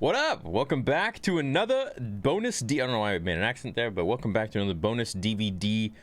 What up? Welcome back to another bonus I don't know why I made an accent there, but welcome back to another bonus DVD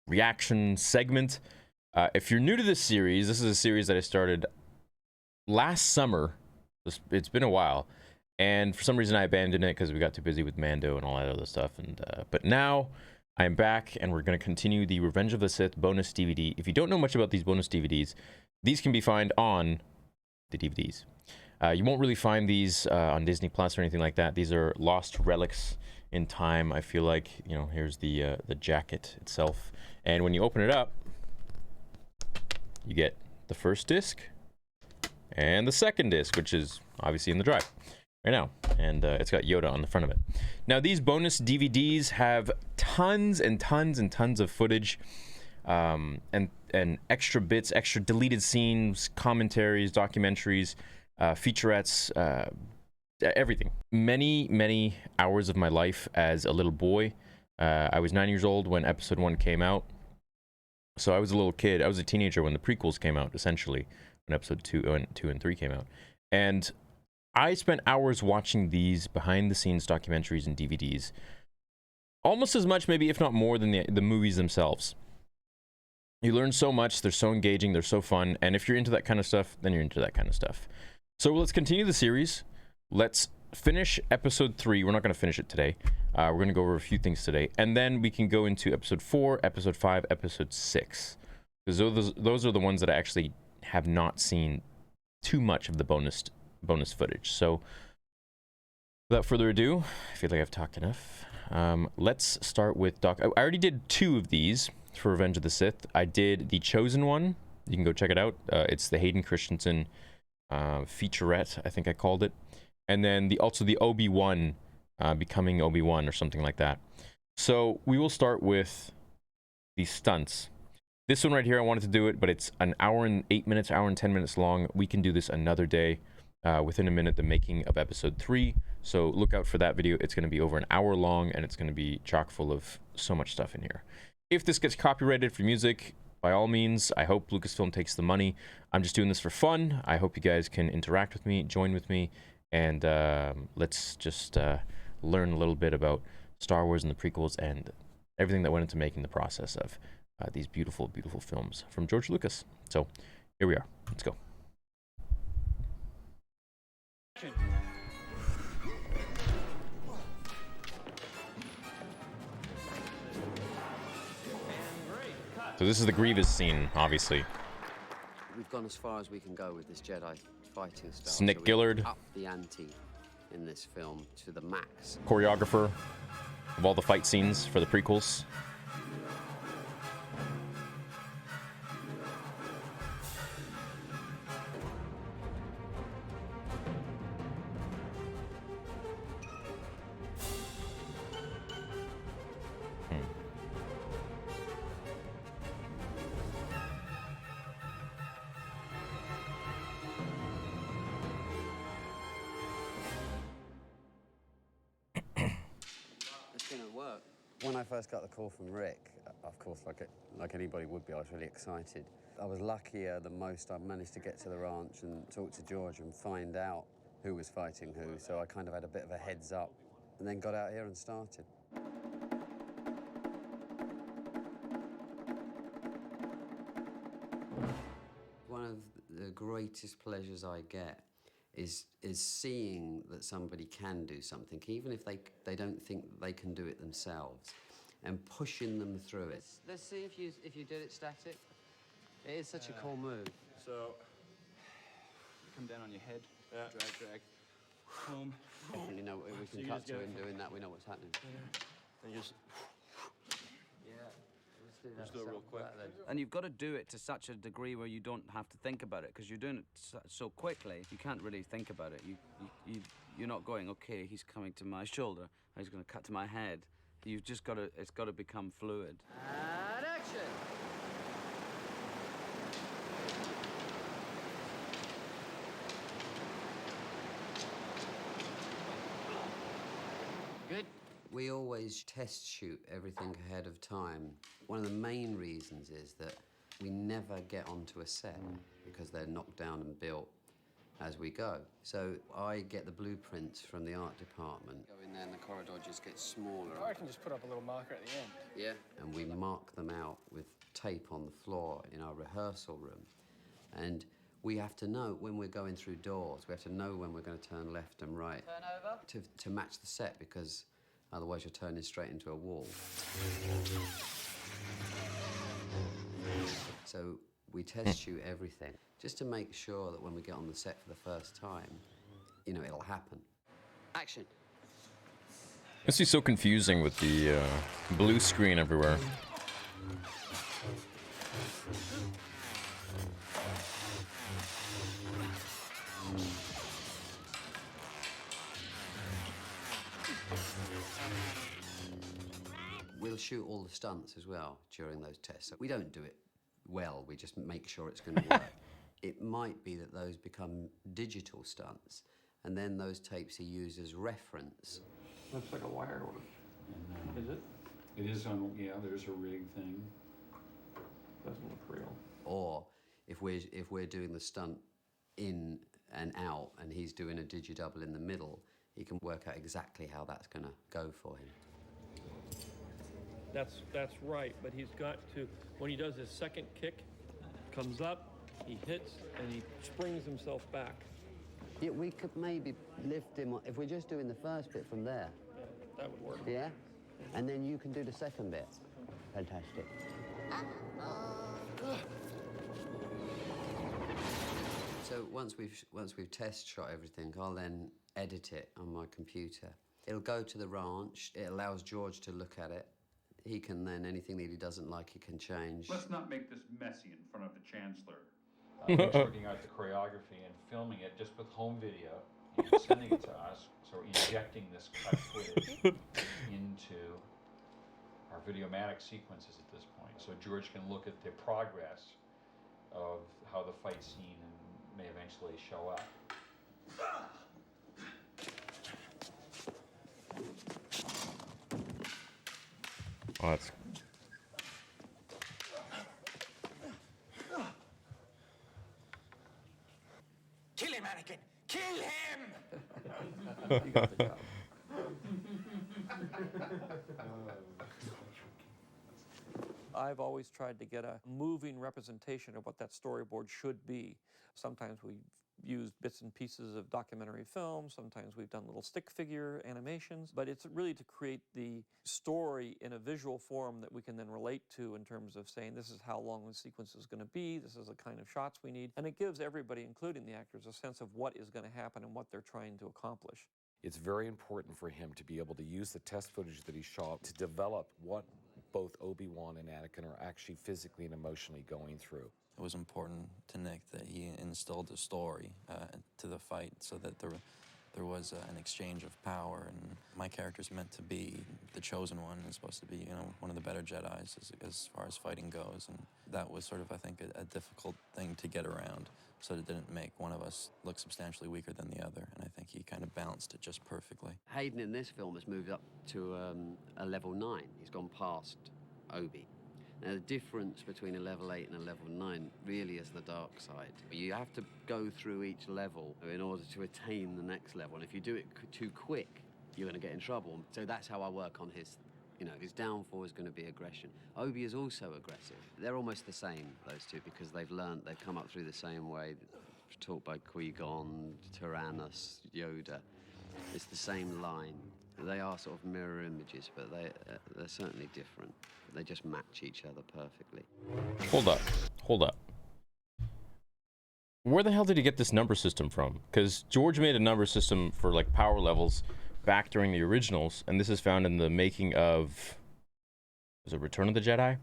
reaction segment. If you're new to this series, this is a series that I started last summer. It's been a while, and for some reason I abandoned it because we got too busy with Mando and all that other stuff. But now I am back, and we're going to continue the Revenge of the Sith bonus DVD. If you don't know much about these bonus DVDs, these can be found on the DVDs. You won't really find these on Disney Plus or anything like that. These are lost relics in time. I feel like, you know, here's the jacket itself, and when you open it up, you get the first disc and the second disc, which is obviously in the drive right now, and it's got Yoda on the front of it. Now, these bonus DVDs have tons and tons and tons of footage, and extra bits, extra deleted scenes, commentaries, documentaries, featurettes, everything. Many hours of my life as a little boy. I was 9 years old when episode 1 came out, so I was a little kid. I was a teenager when the prequels came out, essentially, when episode 2 and 3 came out. And I spent hours watching these behind-the-scenes documentaries and DVDs, almost as much, maybe if not more, than the movies themselves. You learn so much, they're so engaging, they're so fun, and if you're into that kind of stuff, then you're into that kind of stuff. So let's continue the series. Let's finish episode 3. We're not going to finish it today. We're going to go over a few things today, and then we can go into episode 4, episode 5, episode 6. Because those are the ones that I actually have not seen too much of the bonus footage. So without further ado, I feel like I've talked enough. Let's start with I already did 2 of these for Revenge of the Sith. I did the Chosen one. You can go check it out. It's the Hayden Christensen featurette, I think I called it. And then also the Obi-Wan, Becoming Obi-Wan or something like that. So we will start with the stunts. This one right here, I wanted to do it, but it's an hour and 8 minutes, hour and 10 minutes long. We can do this another day. Within a minute, the making of episode 3. So look out for that video. It's going to be over an hour long, and it's going to be chock full of so much stuff in here. If this gets copyrighted for music, by all means, I hope Lucasfilm takes the money. I'm just doing this for fun. I hope you guys can interact with me, join with me, and let's just learn a little bit about Star Wars and the prequels and everything that went into making the process of these beautiful, beautiful films from George Lucas. So here we are. Let's go. So this is the Grievous scene, obviously. We've gone as far as we can go with this Jedi fighting style. It's Nick Gillard, up the ante in this film to the max. Choreographer of all the fight scenes for the prequels. When I first got the call from Rick, of course, like anybody would be, I was really excited. I was luckier than most. I managed to get to the ranch and talk to George and find out who was fighting who, so I kind of had a bit of a heads up, and then got out here and started. One of the greatest pleasures I get is seeing that somebody can do something, even if they don't think they can do it themselves, and pushing them through it. Let's see if you did it static. It is such a cool move. So, come down on your head, drag, home. Definitely know we can cut to him doing that. We know what's happening. And you just Let's do it real quick. And you've got to do it to such a degree where you don't have to think about it, because you're doing it so quickly. You can't really think about it. You're not going, okay, he's coming to my shoulder, he's going to cut to my head. You've just got to, it's got to become fluid. And action! Good. We always test shoot everything ahead of time. One of the main reasons is that we never get onto a set because they're knocked down and built as we go. So I get the blueprints from the art department. Go in there and the corridor just gets smaller. Or I can just put up a little marker at the end. Yeah. And we mark them out with tape on the floor in our rehearsal room. And we have to know when we're going through doors, we have to know when we're going to turn left and right. Turn over. To match the set, because otherwise you're turning straight into a wall. So we test shoot everything, just to make sure that when we get on the set for the first time, you know, it'll happen. Action. This is so confusing with the blue screen everywhere. We'll shoot all the stunts as well during those tests. So we don't do it well, we just make sure it's going to work. It might be that those become digital stunts, and then those tapes are used as reference. Looks like a wire work. Is it? It is on, yeah, there's a rig thing. Doesn't look real. Or if we're doing the stunt in and out, and he's doing a digi-double in the middle, he can work out exactly how that's going to go for him. That's right, but he's got to, when he does his second kick, comes up, he hits, and he springs himself back. Yeah, we could maybe lift him, if we're just doing the first bit from there. Yeah, that would work. Yeah? And then you can do the second bit. Fantastic. So once we've test shot everything, I'll then edit it on my computer. It'll go to the ranch. It allows George to look at it. He can then, anything that he doesn't like, he can change. Let's not make this messy in front of the Chancellor. He's working out the choreography and filming it just with home video and sending it to us. So we're injecting this cut footage into our Videomatic sequences at this point. So George can look at the progress of how the fight scene may eventually show up. Oh, that's... Kill him, Anakin! Kill him! You got the job. I've always tried to get a moving representation of what that storyboard should be. Sometimes we've used bits and pieces of documentary film, sometimes we've done little stick figure animations, but it's really to create the story in a visual form that we can then relate to in terms of saying this is how long the sequence is going to be, this is the kind of shots we need, and it gives everybody, including the actors, a sense of what is going to happen and what they're trying to accomplish. It's very important for him to be able to use the test footage that he shot to develop what both Obi-Wan and Anakin are actually physically and emotionally going through. It was important to Nick that he instilled a story to the fight so that there was an exchange of power, and my character's meant to be the chosen one, and supposed to be, you know, one of the better Jedis as far as fighting goes, and that was sort of, I think, a difficult thing to get around, so that it didn't make one of us look substantially weaker than the other, and I think he kind of balanced it just perfectly. Hayden in this film has moved up to a level 9. He's gone past Obi. Now, the difference between a level 8 and a level 9 really is the dark side. You have to go through each level in order to attain the next level. And if you do it too quick, you're going to get in trouble. So that's how I work on his, you know, his downfall is going to be aggression. Obi is also aggressive. They're almost the same, those two, because they've come up through the same way, taught by Qui-Gon, Tyrannus, Yoda. It's the same line. They are sort of mirror images, but they're certainly different. They just match each other perfectly. Hold up. Where the hell did he get this number system from? Because George made a number system for like power levels back during the originals, and this is found in the making of, was it Return of the Jedi?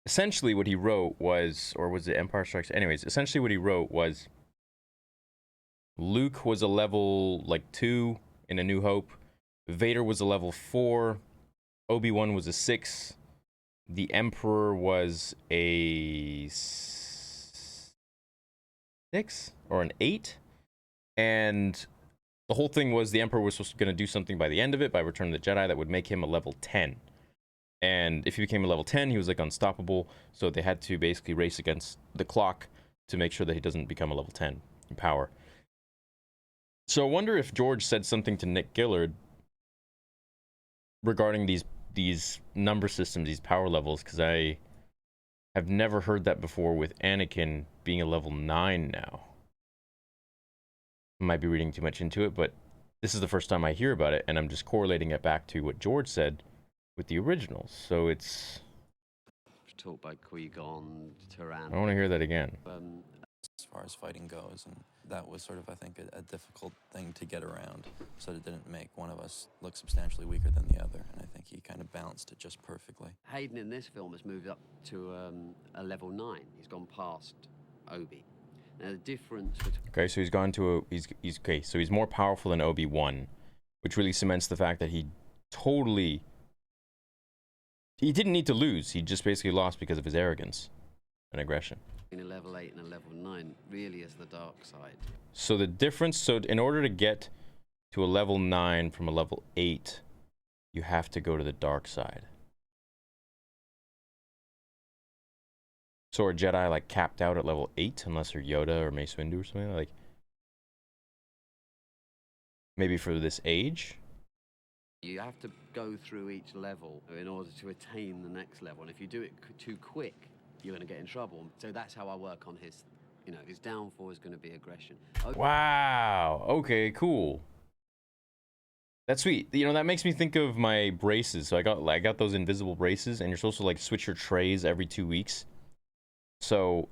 Essentially what he wrote was, or was it Empire Strikes? Anyways, essentially what he wrote was Luke was a level like 2 in A New Hope. Vader was a level 4. Obi-Wan was a 6. The Emperor was a 6 or an 8. And the whole thing was the Emperor was going to do something by the end of it, by Return of the Jedi, that would make him a level 10. And if he became a level 10, he was like unstoppable. So they had to basically race against the clock to make sure that he doesn't become a level 10. power. So I wonder if George said something to Nick Gillard regarding these number systems, these power levels, because I have never heard that before with Anakin being a level 9 now. I might be reading too much into it, but this is the first time I hear about it, and I'm just correlating it back to what George said with the originals. So it's... Taught by Qui-Gon, Tyrann. I want to hear that again. As far as fighting goes, and that was sort of, I think, a difficult thing to get around, so that it didn't make one of us look substantially weaker than the other, and I think he kind of balanced it just perfectly. Hayden in this film has moved up to a level 9. He's gone past Obi. Now the difference between... Okay, so he's gone to a... He's okay, so he's more powerful than Obi-Wan, which really cements the fact that he totally... He didn't need to lose. He just basically lost because of his arrogance and aggression. A level 8 and a level 9 really is the dark side. So the difference... So in order to get to a level 9 from a level 8, you have to go to the dark side. So are Jedi like capped out at level 8 unless they're Yoda or Mace Windu or something? Like, maybe for this age? You have to go through each level in order to attain the next level. And if you do it too quick, you're going to get in trouble. So that's how I work on his, you know, his downfall is going to be aggression. Wow. Okay, cool. That's sweet. You know, that makes me think of my braces. So I got those invisible braces, and you're supposed to like switch your trays every 2 weeks. So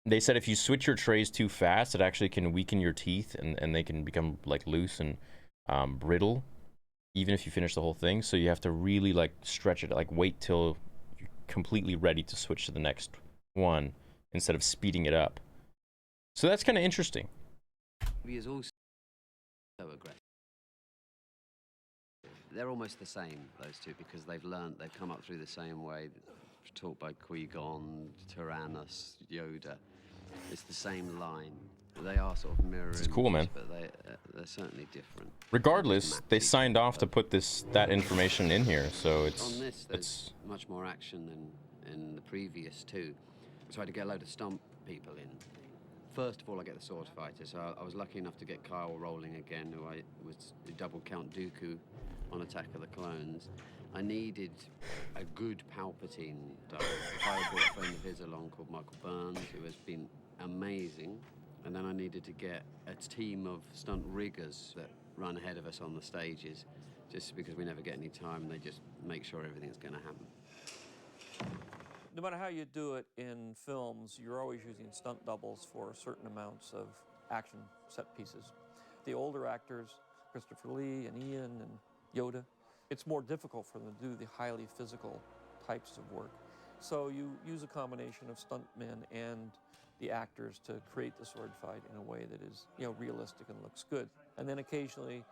they said if you switch your trays too fast, it actually can weaken your teeth, and they can become like loose and brittle, even if you finish the whole thing. So you have to really like stretch it, like wait till you're completely ready to switch to the next one instead of speeding it up. So that's kind of interesting. He is also aggressive. They're almost the same, those two, because they've come up through the same way. Taught by Qui-Gon, Tyrannus, Yoda. It's the same line. They are sort of mirror It's cool, man. but they're certainly different. Regardless, they signed off to put that information in here, so On this, there's much more action than in the previous two. I tried to get a load of stomp people in. First of all, I get the sword fighter, so I was lucky enough to get Kyle Rowling again, who I was double Count Dooku on Attack of the Clones. I needed a good Palpatine double. I brought a friend of his along called Michael Burns, who has been amazing. And then I needed to get a team of stunt riggers that run ahead of us on the stages, just because we never get any time. They just make sure everything's going to happen. No matter how you do it in films, you're always using stunt doubles for certain amounts of action set pieces. The older actors, Christopher Lee and Ian and Yoda, it's more difficult for them to do the highly physical types of work. So you use a combination of stuntmen and the actors to create the sword fight in a way that is, you know, realistic and looks good. And then occasionally,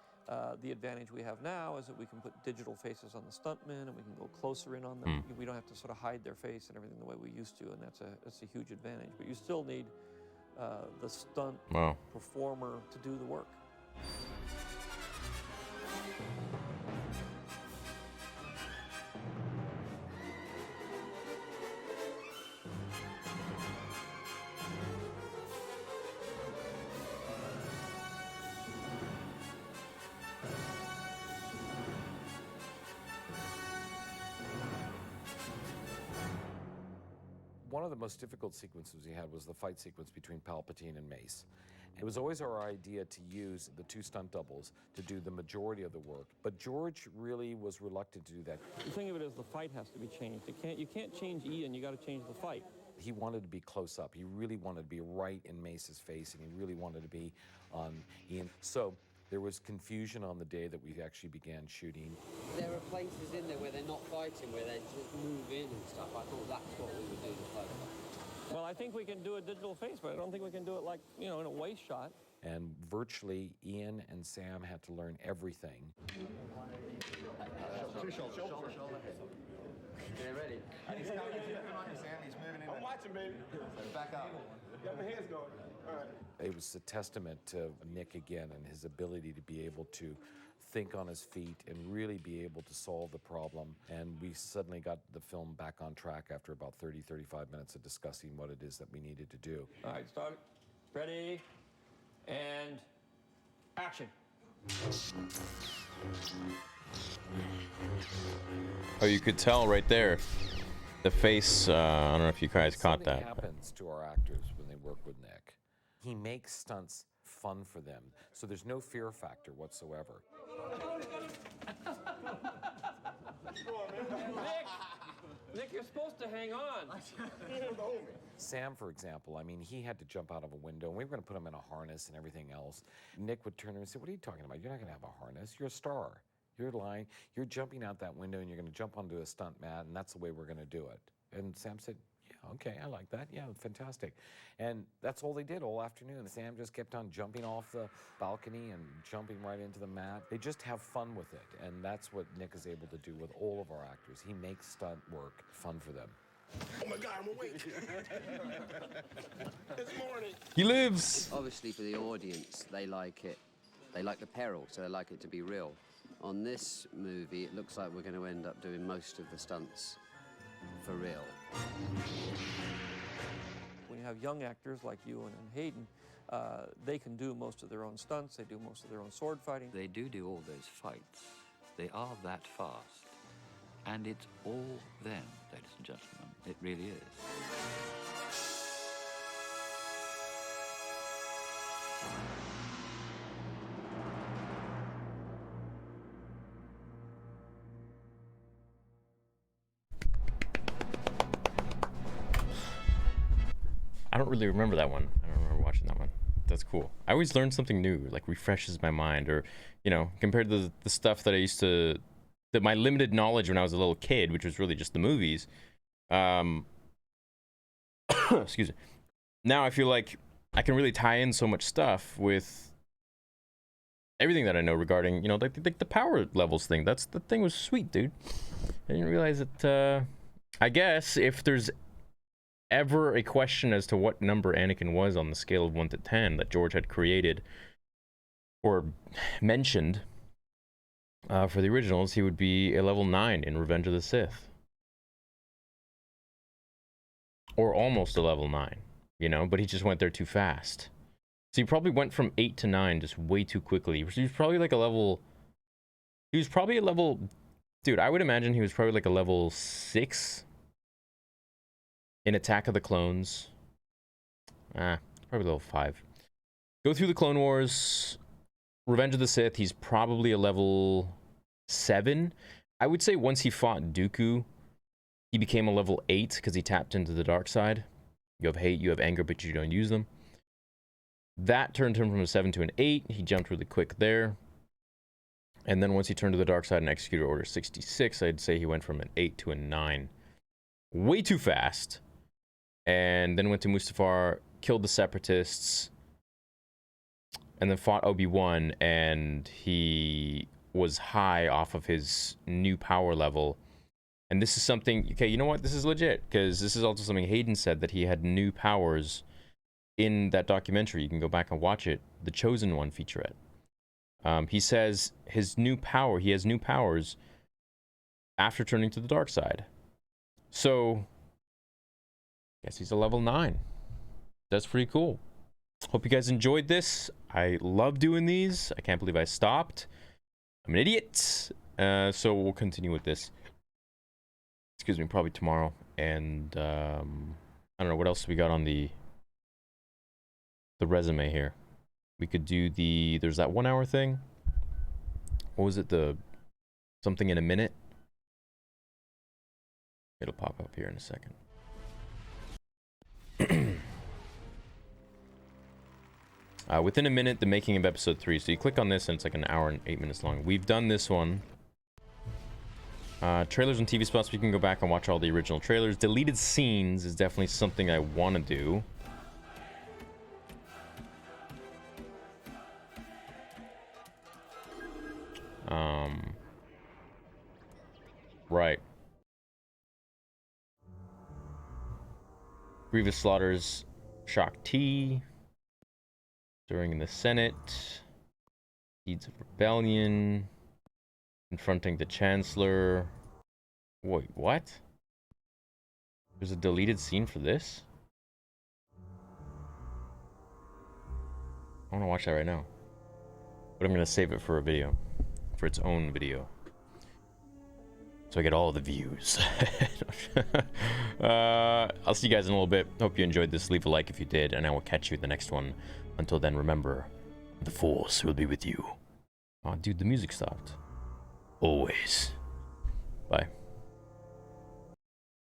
the advantage we have now is that we can put digital faces on the stuntmen and we can go closer in on them. We don't have to sort of hide their face and everything the way we used to, and that's a huge advantage. But you still need the stunt performer to do the work. One of the most difficult sequences we had was the fight sequence between Palpatine and Mace. It was always our idea to use the two stunt doubles to do the majority of the work, but George really was reluctant to do that. The thing of it is the fight has to be changed. You can't change Ian, you got to change the fight. He wanted to be close up. He really wanted to be right in Mace's face, and he really wanted to be on Ian. So there was confusion on the day that we actually began shooting. There are places in there where they're not fighting, where they just move in and stuff. I thought that's what we would do the fight. Well, I think we can do a digital face, but I don't think we can do it like, you know, in a waist shot. And virtually, Ian and Sam had to learn everything. Shoulder. They're ready. He's moving on you, Sam. He's moving in. I'm watching, baby. Back up. Got my hands going. All right. It was a testament to Nick again and his ability to be able to think on his feet and really be able to solve the problem. And we suddenly got the film back on track after about 30, 35 minutes of discussing what it is that we needed to do. All right, start. Ready, And action. Oh, you could tell right there. The face, I don't know if you guys caught Something that. happens to our actors when they work with Nick. He makes stunts fun for them, so there's no fear factor whatsoever. Nick, you're supposed to hang on. Sam, for example, I mean, he had to jump out of a window, and we were going to put him in a harness and everything else. Nick would turn to him and say, "What are you talking about? You're not going to have a harness. You're a star. You're lying. You're jumping out that window, and you're going to jump onto a stunt mat, and that's the way we're going to do it." And Sam said, "Yeah, okay, I like that. Yeah, fantastic." And that's all they did all afternoon. Sam just kept on jumping off the balcony and jumping right into the mat. They just have fun with it, and that's what Nick is able to do with all of our actors. He makes stunt work fun for them. Oh my God, I'm awake. It's morning. He lives. Obviously, for the audience, they like it. They like the peril, so they like it to be real. On this movie, it looks like we're going to end up doing most of the stunts for real. When you have young actors like Ewan and Hayden, they can do most of their own stunts. They do most of their own sword fighting. They do all those fights. They are that fast. And it's all them, ladies and gentlemen. It really is. I don't really remember that one. I don't remember watching that one. That's cool. I always learn something new, like refreshes my mind, or, you know, compared to the stuff that I used to, that my limited knowledge when I was a little kid, which was really just the movies. Excuse me. Now I feel like I can really tie in so much stuff with everything that I know regarding, you know, like the power levels thing. The thing was sweet, dude. I didn't realize that, I guess if there's ever a question as to what number Anakin was on the scale of 1 to 10 that George had created or mentioned for the originals, he would be a level 9 in Revenge of the Sith. Or almost a level 9, you know, but he just went there too fast. So he probably went from 8 to 9 just way too quickly. He was probably like a level... He was probably a level... Dude, I would imagine he was probably like a level 6 in Attack of the Clones. Probably level 5. Go through the Clone Wars, Revenge of the Sith, he's probably a level 7. I would say once he fought Dooku, he became a level 8 because he tapped into the dark side. You have hate, you have anger, but you don't use them. That turned him from a 7 to an 8. He jumped really quick there. And then once he turned to the dark side and executed Order 66, I'd say he went from an 8 to a 9. Way too fast. And then went to Mustafar, killed the Separatists, and then fought Obi-Wan, and he was high off of his new power level. And this is something, okay, you know what? This is legit, because this is also something Hayden said, that he had new powers in that documentary. You can go back and watch it, the Chosen One featurette. He says his new power, he has new powers after turning to the dark side. So, I guess he's a level 9. That's pretty cool. Hope you guys enjoyed this. I love doing these. I can't believe I stopped. I'm an idiot. So we'll continue with this. Excuse me, probably tomorrow. And I don't know, what else we got on the resume here. We could do there's that 1 hour thing. What was it? Something in a minute? It'll pop up here in a second. Within a minute, the making of episode 3. So you click on this and it's like an hour and 8 minutes long. We've done this one. Trailers and TV spots, we can go back and watch all the original trailers. Deleted scenes is definitely something I want to do. Right. Grievous slaughters Shaak Ti during the Senate. Deeds of rebellion. Confronting the Chancellor. Wait, what? There's a deleted scene for this? I want to watch that right now. But I'm going to save it for a video. For its own video. So I get all the views. I'll see you guys in a little bit. Hope you enjoyed this. Leave a like if you did. And I will catch you in the next one. Until then, remember, the Force will be with you. Oh, dude, the music stopped. Always. Bye.